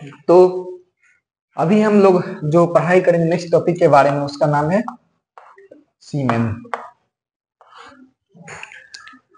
तो अभी हम लोग जो पढ़ाई करेंगे नेक्स्ट टॉपिक के बारे में, उसका नाम है सीमेन।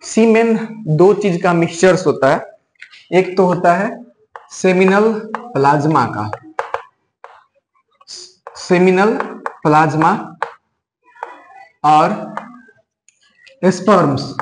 सीमेन दो चीज का मिक्सचर्स होता है। एक तो होता है सेमिनल प्लाज्मा का, सेमिनल प्लाज्मा, और स्पर्म्स,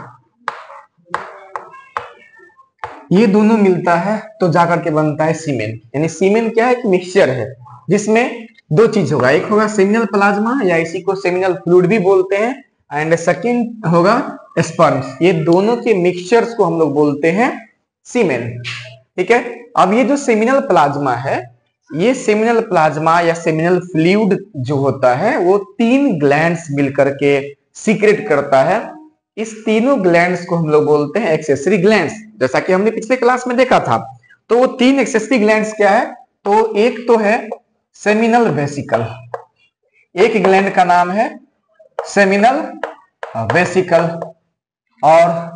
ये दोनों मिलता है तो जाकर के बनता है सीमेन। यानी सीमेन क्या है कि मिक्सचर है जिसमें दो चीज होगा, एक होगा सेमिनल प्लाज्मा या इसी को सेमिनल फ्लूइड भी बोलते हैं, एंड सेकंड होगा स्पर्म्स। ये दोनों के मिक्सचर्स को हम लोग बोलते हैं सीमेन। ठीक है। अब ये जो सेमिनल प्लाज्मा है, ये सेमिनल प्लाज्मा या सेमिनल फ्लूइड जो होता है वो तीन ग्लैंड्स मिलकर के सीक्रेट करता है। इस तीनों ग्लैंड्स को हम लोग बोलते हैं एक्सेसरी ग्लैंड्स, जैसा कि हमने पिछले क्लास में देखा था। तो वो तीन एक्सेसरी ग्लैंड्स क्या है? तो एक तो है सेमिनल वेसिकल, एक ग्लैंड का नाम है सेमिनल वेसिकल, और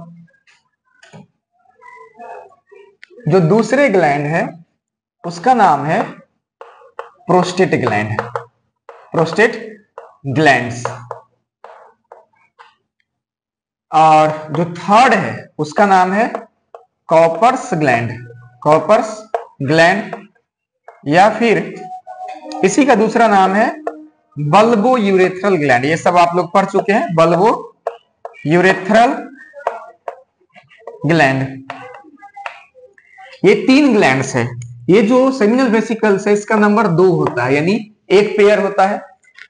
जो दूसरे ग्लैंड है उसका नाम है प्रोस्टेट ग्लैंड, प्रोस्टेट ग्लैंड्स। और जो थर्ड है उसका नाम है कॉपर्स ग्लैंड, कॉपर्स ग्लैंड, या फिर इसी का दूसरा नाम है बल्बो यूरेथ्रल ग्लैंड। ये सब आप लोग पढ़ चुके हैं, बल्बो यूरेथ्रल ग्लैंड। ये तीन ग्लैंड्स है। ये जो सेमिनल वेसिकल्स है इसका नंबर 2 होता है, यानी एक पेयर होता है।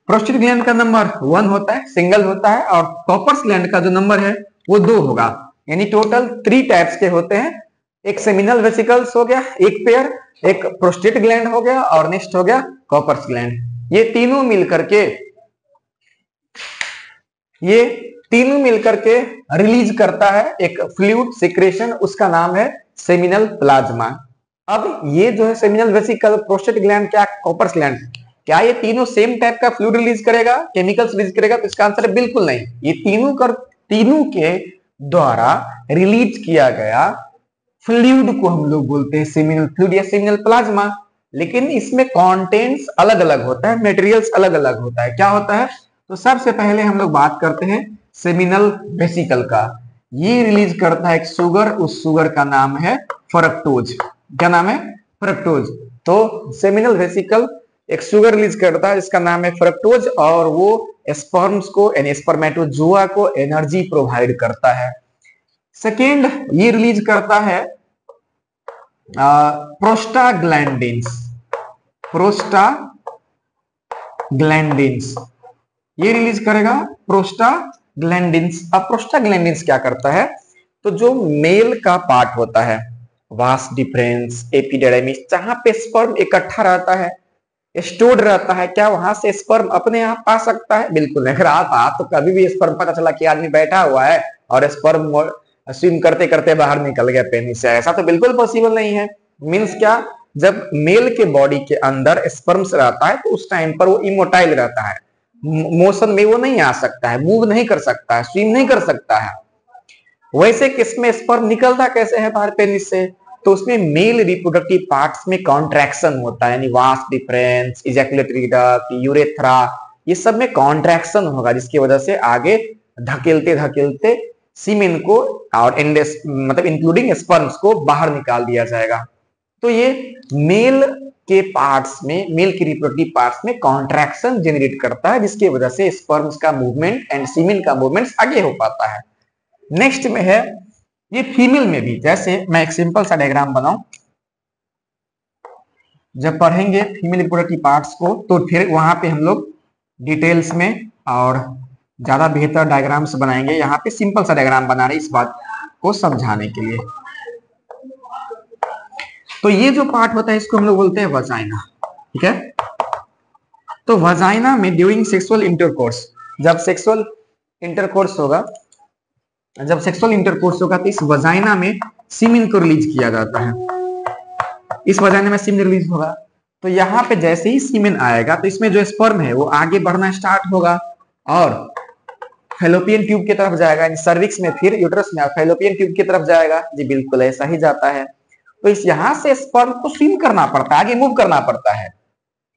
प्रोस्टेट ग्लैंड का नंबर 1 होता है, सिंगल होता है, और कॉपर्स ग्लैंड का जो नंबर है वो 2 होगा। यानी टोटल 3 टाइप्स के होते हैं। एक सेमिनल वेसिकल्स हो गया एक पेयर, एक प्रोस्टेट ग्लैंड हो गया, और नेक्स्ट हो गया कॉपर्स ग्लैंड। ये तीनों मिलकर के रिलीज करता है एक फ्लूइड सिक्रेशन, उसका नाम है सेमिनल प्लाज्मा। अब ये जो है सेमिनल वेसिकल, प्रोस्टेट ग्लैंड, क्या कॉपर्स ग्लैंड, क्या ये तीनों सेम टाइप का फ्लूइड रिलीज करेगा, केमिकल्स रिलीज करेगा? तो इसका आंसर है बिल्कुल नहीं। ये तीनों के द्वारा रिलीज किया गया फ्लूइड को हम लोग बोलते हैं सेमिनल फ्लूइड या सेमिनल प्लाज्मा। लेकिन इसमें कंटेंट्स अलग अलग होता है, मटेरियल्स अलग अलग होता है। क्या होता है? तो सबसे पहले हम लोग बात करते हैं सेमिनल वेसिकल का। ये रिलीज करता है एक शुगर, उस शुगर का नाम है फ्रक्टोज। क्या नाम है? फ्रक्टोज। तो सेमिनल वेसिकल एक शुगर रिलीज करता है जिसका नाम है फ्रक्टोज, और वो स्पर्म्स को यानी स्पर्मेटोजोआ को एनर्जी प्रोवाइड करता है। सेकेंड, ये रिलीज करता है प्रोस्टाग्लैंडिन्स, प्रोस्टाग्लैंडिन्स, ये रिलीज करेगा प्रोस्टाग्लैंडिन्स। अब प्रोस्टाग्लैंडिन्स क्या करता है? तो जो मेल का पार्ट होता है, वास डिफरेंस, एपिडर्मिस, जहां पे स्पर्म इकट्ठा रहता है, स्टोर्ड रहता है, क्या वहां से स्पर्म अपने आप आ सकता है? बिल्कुल नहीं। अगर आ तो कभी भी स्पर्म पता चला कि आदमी बैठा हुआ है और स्पर्म स्विम करते करते बाहर निकल गया पेनिस से, ऐसा तो बिल्कुल पॉसिबल नहीं है। मीन्स क्या? जब मेल के बॉडी के अंदर स्पर्म्स रहता है तो उस टाइम पर वो इमोटाइल रहता है, मोशन में वो नहीं आ सकता है, मूव नहीं कर सकता है, स्विम नहीं कर सकता है। वैसे किसमें स्पर्म निकलता कैसे है बाहर पेनिस से? तो उसमें मेल रिप्रोडक्टिव पार्ट्स में कॉन्ट्रैक्शन होता है, यानी vas deferens, ejaculatory duct, urethra, ये सब में कॉन्ट्रैक्शन होगा, जिसकी वजह से आगे धकेलते धकेलते सीमेन को और मतलब इंक्लूडिंग स्पर्म्स को बाहर निकाल दिया जाएगा। तो ये मेल के पार्ट्स में, मेल के रिप्रोडक्टिव पार्ट्स में कॉन्ट्रैक्शन जनरेट करता है, जिसकी वजह से स्पर्म्स का मूवमेंट एंड सीमेन का मूवमेंट आगे हो पाता है। नेक्स्ट में है ये फीमेल में भी। जैसे मैं एक सिंपल सा डायग्राम बनाऊं, जब पढ़ेंगे फीमेल रिप्रोडक्टिव पार्ट्स को तो फिर वहां पे हम लोग डिटेल्स में और ज्यादा बेहतर डायग्राम्स बनाएंगे। यहाँ पे सिंपल सा डायग्राम बना रहे इस बात को समझाने के लिए। तो ये जो पार्ट होता है इसको हम लोग बोलते हैं वजाइना। ठीक है। तो वजाइना में ड्यूरिंग सेक्सुअल इंटरकोर्स, जब सेक्सुअल इंटरकोर्स होगा तो इस वजाइना में सीमेन को रिलीज किया जाता है। इस वजाइना में सीमेन रिलीज होगा तो यहाँ पे जैसे ही सीमेन आएगा तो इसमें जो स्पर्म है वो आगे बढ़ना स्टार्ट होगा और फैलोपियन ट्यूब की तरफ जाएगा, सर्विक्स में, फिर यूट्रस में, फैलोपियन ट्यूब की तरफ जाएगा। जी बिल्कुल ऐसा ही जाता है। तो इस यहां से स्पर्म को स्विम करना पड़ता है, आगे मूव करना पड़ता है।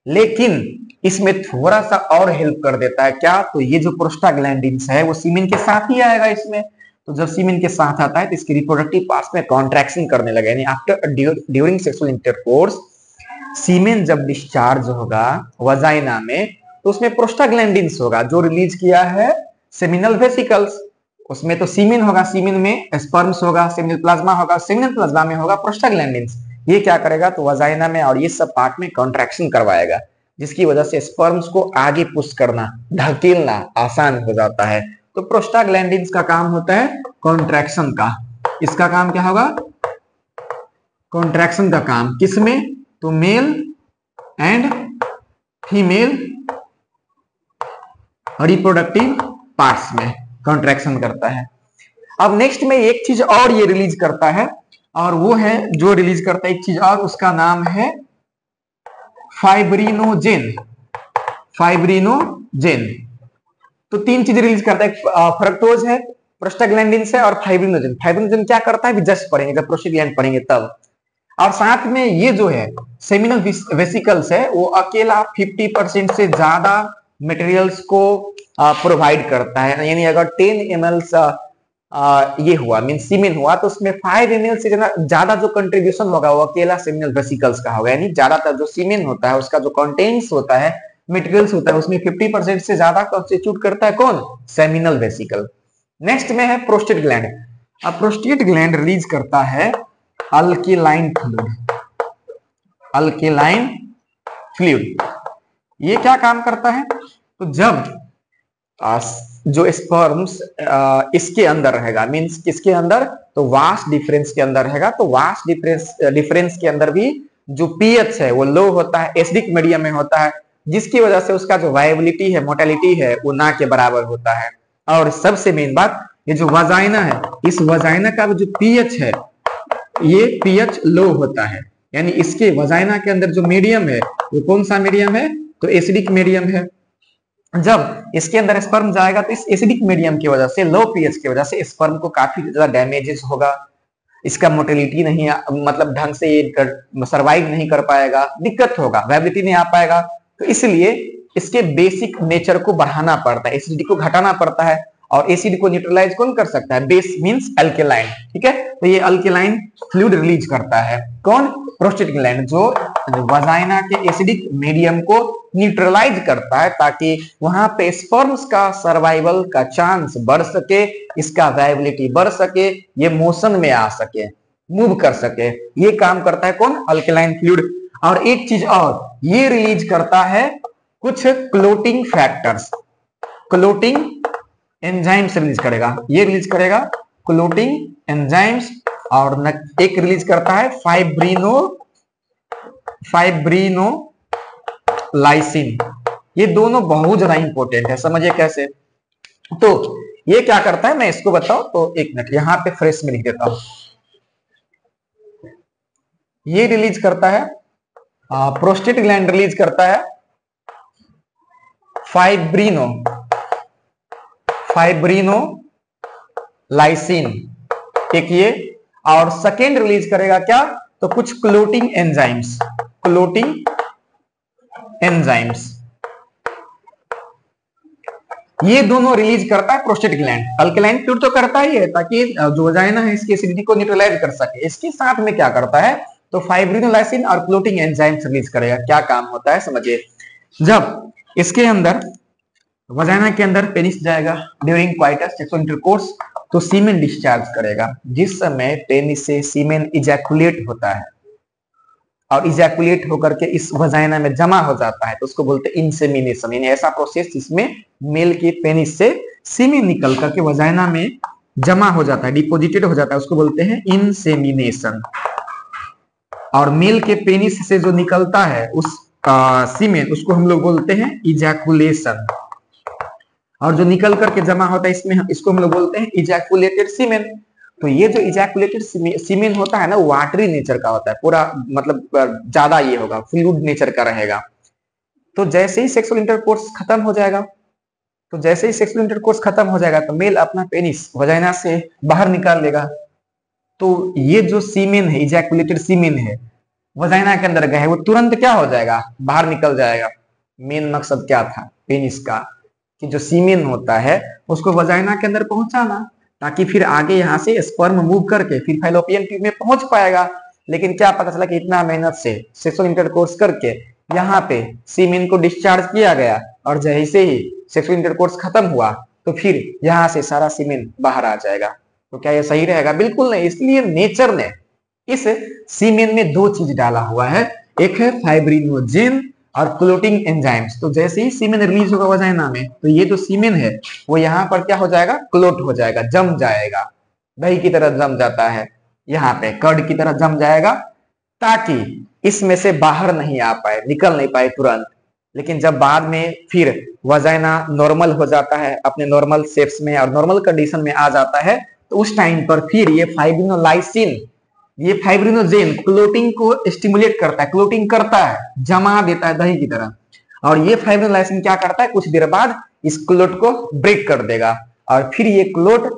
लेकिन इसमें थोड़ा सा और हेल्प कर देता है क्या, तो ये जो प्रोस्टाग्लैंडिन्स है वो सीमेन के साथ ही आएगा इसमें। तो जब सीमेन के साथ आता है तो इसकी रिप्रोडक्टिव पार्ट्स में कॉन्ट्रैक्शन करने लगे, यानी आफ्टर ड्यूरिंग सेक्सुअल इंटरकोर्स सीमेन जब डिस्चार्ज होगा वजाइना में तो उसमें प्रोस्टाग्लैंडिन्स होगा जो रिलीज किया है सेमिनल वेसिकल्स। उसमें तो सीमेन होगा, सीमेन में स्पर्म्स होगा, सेमिनल प्लाज्मा होगा, सेमिनल प्लाज्मा में होगा प्रोस्टाग्लैंडिन्स। ये क्या करेगा तो वजाइना में और ये सब पार्ट में कॉन्ट्रैक्शन करवाएगा, जिसकी वजह से स्पर्म्स को आगे पुश करना, धकेलना आसान हो जाता है। तो प्रोस्टाग्लैंडिन्स का काम होता है कॉन्ट्रैक्शन का। इसका काम क्या होगा, कॉन्ट्रैक्शन का काम किसमें, तो male and female reproductive parts में कॉन्ट्रैक्शन करता है। अब नेक्स्ट में एक चीज और ये रिलीज करता है, और वो है जो रिलीज करता है एक चीज और, उसका नाम है फाइब्रिनोजेन। फाइब्रिनोजेन तो तीन चीजें रिलीज करता है, फ्रक्टोज है, प्रोस्टाग्लैंडिन्स है और फाइब्रिनोजेन। फाइब्रिनोजेन क्या करता है, जस्ट पढ़ेंगे जब प्रोस्टाग्लैंड पढ़ेंगे तब। और साथ में ये जो है सेमिनल वेसिकल्स है वो अकेला 50% से ज्यादा मटेरियल्स को प्रोवाइड करता है। यानी अगर 10 ml ये हुआ मीन सीमेन हुआ तो उसमें 5 ml से ज्यादा जो कंट्रीब्यूशन होगा वो अकेला सेमिनल वेसिकल्स का होगा। यानी ज्यादातर जो सीमेन होता है उसका जो कंटेंट्स होता है, मटेरियल्स होता है, उसमें 50% से ज्यादा कॉन्स्टिट्यूट करता है कौन, सेमिनल वेसिकल। नेक्स्ट में है प्रोस्टेट ग्लैंड। अब प्रोस्टेट ग्लैंड रिलीज करता है अल्केलाइन फ्लूइड। अल्केलाइन फ्लूइड ये क्या काम करता है, तो जब जो स्पर्म्स इसके अंदर रहेगा, मींस किसके अंदर, तो वास्ट डिफरेंस के अंदर रहेगा, तो वास्ट डिफरेंस के अंदर भी जो पीएच है वो लो होता है, एसिडिक मीडियम में होता है, जिसकी वजह से उसका जो वायबिलिटी है, मोर्टेलिटी है, वो ना के बराबर होता है। और सबसे मेन बात, ये जो वजाइना है, इस वजाइना का जो पीएच है ये पीएच लो होता है। यानी इसके वजाइना के अंदर जो मीडियम है वो कौन सा मीडियम है, तो एसिडिक मीडियम है। जब इसके अंदर स्पर्म जाएगा तो इस एसिडिक मीडियम की वजह से, लो पीएच की वजह से स्पर्म को काफी ज्यादा डैमेजेस होगा, इसका मोर्टेलिटी नहीं मतलब ढंग से ये सर्वाइव नहीं कर पाएगा, दिक्कत होगा, वायबिलिटी नहीं आ पाएगा। तो इसलिए इसके बेसिक नेचर को बढ़ाना पड़ता है, एसिडिटी को घटाना पड़ता है। और एसिड को न्यूट्रलाइज कौन कर सकता है, बेस मींस अल्केलाइन, ठीक है। तो ये अल्केलाइन फ्लूइड रिलीज करता है कौन, प्रोस्टेट ग्लैंड, जो वजाइना के एसिडिक मीडियम को न्यूट्रलाइज करता है ताकि वहां पे स्पर्म्स का सर्वाइवल का चांस बढ़ सके, इसका वायबिलिटी बढ़ सके, ये मोशन में आ सके, मूव कर सके। ये काम करता है कौन, अल्केलाइन फ्लूइड। और एक चीज और, ये रिलीज करता है कुछ clotting factors, clotting enzymes release करेगा, ये रिलीज करेगा क्लोटिंग एंजाइम्स। और एक रिलीज करता है फाइब्रिनोलाइसिन। ये दोनों बहुत ज्यादा इंपॉर्टेंट है, समझिए कैसे। तो ये क्या करता है मैं इसको बताऊं, तो एक मिनट यहां पे फ्रेश में लिख देता हूं। ये रिलीज करता है, प्रोस्टेट ग्लैंड रिलीज करता है फाइब्रिनोलाइसिन, एक ये। और सेकेंड रिलीज करेगा क्या, तो कुछ क्लोटिंग एंजाइम्स, क्लोटिंग एंजाइम्स। ये दोनों रिलीज करता है प्रोस्टेट ग्लैंड। अल्कलाइन फ्लूइड तो करता ही है ताकि जो वजाइना है इसकी एसिडिटी को न्यूट्रलाइज कर सके, इसके साथ में क्या करता है, तो फाइब्रिनोलाइसिन और क्लोटिंग एंजाइम्स रिलीज करेगा। क्या काम होता है समझिए, जब इसके अंदर वजाइना के अंदर पेनिस जाएगा ड्यूरिंग क्वाइटस सेक्सुअल इंटरकोर्स, तो सीमेन डिस्चार्ज करेगा। जिस समय पेनिस से सीमेन इजैकुलेट होता है और इजैकुलेट होकर के इस वजाइना में जमा हो जाता है तो उसको बोलते हैं इंसेमिनेशन। यानी ऐसा प्रोसेस जिसमें मेल के पेनिस से सीमेन निकल करके वजाइना में जमा हो जाता है, डिपोजिटेड हो जाता है, उसको बोलते हैं इंसेमिनेशन। और मेल के पेनिस से जो निकलता है उस सीमेन, उसको हम लोग बोलते हैं इजैकुलेशन। और जो निकल करके जमा होता है इसमें, इसको हम लोग बोलते हैं इजैकुलेटेड सीमेन। तो ये जो इजैकुलेटेड सीमेन होता है ना, वाटरी नेचर का होता है, पूरा मतलब ज्यादा ये होगा, फ्लूइड नेचर का रहेगा। तो जैसे ही सेक्सुअल इंटरकोर्स खत्म हो जाएगा, तो जैसे ही सेक्सुअल इंटरकोर्स खत्म हो जाएगा तो मेल अपना पेनिस वजाइना से बाहर निकाल लेगा। तो ये जो सीमेन है, इजैकुलेटेड सीमेन है, वजाइना के अंदर गए है, वो तुरंत क्या हो जाएगा, बाहर निकल जाएगा। मेन मकसद क्या था पेनिस का, कि जो सीमेन होता है उसको वजाइना के अंदर पहुंचाना, ताकि फिर आगे यहाँ से स्पर्म मूव करके फिर फैलोपियन ट्यूब में पहुंच पाएगा। लेकिन क्या पता चला कि इतना मेहनत से सेक्सुअल इंटरकोर्स करके यहाँ पे सीमेन को डिस्चार्ज किया गया, और जैसे ही सेक्सुअल इंटरकोर्स खत्म हुआ तो फिर यहाँ से सारा सीमेन बाहर आ जाएगा। तो क्या ये सही रहेगा? बिल्कुल नहीं। इसलिए नेचर ने इस सीमेन में दो चीज डाला हुआ है, एक है फाइब्रिनोजेन और क्लोटिंग एंजाइम्स। तो जैसे ही सीमेन रिलीज होगा वजाइना में, तो ये जो सीमेन है वो यहाँ पर क्या हो जाएगा, क्लोट हो जाएगा, जम जाएगा, दही की तरह जम जाता है, यहाँ पे कर्ड की तरह जम जाएगा, ताकि इसमें से बाहर नहीं आ पाए, निकल नहीं पाए तुरंत। लेकिन जब बाद में फिर वजाइना नॉर्मल हो जाता है, अपने नॉर्मल शेप्स में और नॉर्मल कंडीशन में आ जाता है, तो उस टाइम पर फिर ये फाइब्रिनोलाइसिन, ये फाइब्रिनोजेन क्लोटिंग को स्टिमुलेट करता है, क्लोटिंग करता है, जमा देता है दही की तरह। और ये फाइब्रिनोलाइसिन क्या करता है, कुछ देर बाद इस क्लोट को ब्रेक कर देगा, और फिर ये क्लोट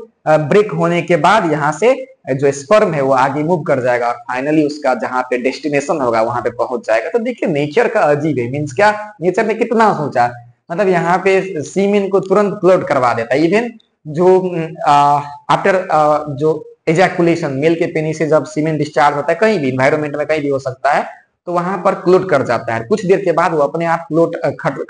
ब्रेक होने के बाद यहाँ से जो स्पर्म है वो आगे मूव कर जाएगा, और फाइनली उसका जहां पे डेस्टिनेशन होगा वहां पे पहुंच जाएगा। तो देखिए नेचर का अजीब है, मीन्स क्या, नेचर ने कितना सोचा, मतलब यहाँ पे सीमेन को तुरंत क्लोट करवा देता है। इवन जो आफ्टर जो एजैकुलेशन, मेल के पेनिस से जब सीमेन डिस्चार्ज होता है, कहीं भी एनवायरमेंट में कहीं भी हो सकता है, तो वहां पर क्लोट कर जाता है। कुछ देर के बाद वो अपने आप क्लोट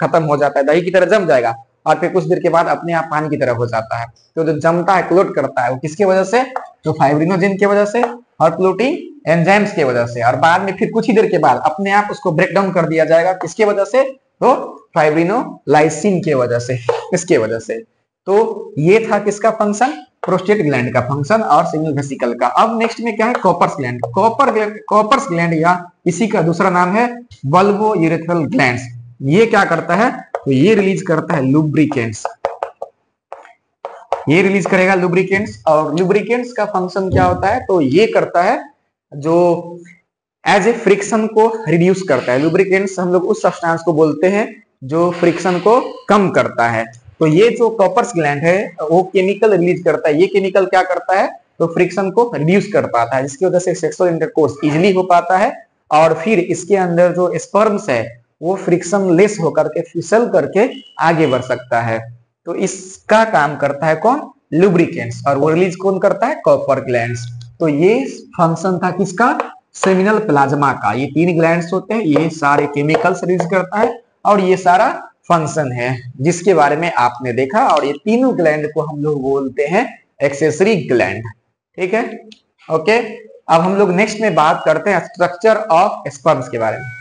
खत्म हो जाता है, दही की तरह जम जाएगा, और फिर कुछ देर के बाद अपने आप पानी की तरह हो जाता है। तो जो जमता है, क्लोट करता है, वो किसकी वजह से, तो फाइब्रिनोजेन की वजह से और क्लोटिंग एंजाइम्स की वजह से। और बाद में फिर कुछ ही देर के बाद अपने आप उसको ब्रेक डाउन कर दिया जाएगा, किसकी वजह से, तो फाइब्रिनोलाइसिन की वजह से, इसके वजह से। तो ये था किसका फंक्शन, प्रोस्टेट ग्लैंड का फंक्शन और सिग्नल वेसिकल का। अब नेक्स्ट में क्या है, कॉपर्स ग्लैंड। कॉपर्स ग्लैंड या इसी का दूसरा नाम है बल्बो यूरेथ्रल ग्लैंड्स। ये क्या करता है, तो ये रिलीज करता है लुब्रिकेंट्स, ये रिलीज करेगा लुब्रिकेंट्स। और लुब्रिकेंट्स का फंक्शन क्या होता है, तो ये करता है जो एज ए फ्रिक्शन को रिड्यूस करता है। लुब्रिकेंट्स हम लोग उस सब्सटेंस को बोलते हैं जो फ्रिक्शन को कम करता है। तो ये जो कॉपर्स ग्लैंड है वो केमिकल रिलीज करता है। ये केमिकल क्या करता है, तो फ्रिक्शन को रिड्यूस कर पाता है, जिसकी वजह से सेक्सुअल इंटरकोर्स इजीली हो पाता है, और फिर इसके अंदर जो स्पर्म्स है वो फ्रिक्शन लेस होकर के फिसल करके आगे बढ़ सकता है। तो इसका काम करता है कौन, लुब्रिकेंट्स, और वो रिलीज कौन करता है, कॉपर ग्लैंड्स। तो ये फंक्शन था किसका, सेमिनल प्लाज्मा का। ये 3 ग्लैंड्स होते हैं, ये सारे केमिकल्स रिलीज करता है, और ये सारा फंक्शन है जिसके बारे में आपने देखा। और ये तीनों ग्लैंड को हम लोग बोलते हैं एक्सेसरी ग्लैंड। ठीक है, ओके। अब हम लोग नेक्स्ट में बात करते हैं स्ट्रक्चर ऑफ स्पर्म्स के बारे में।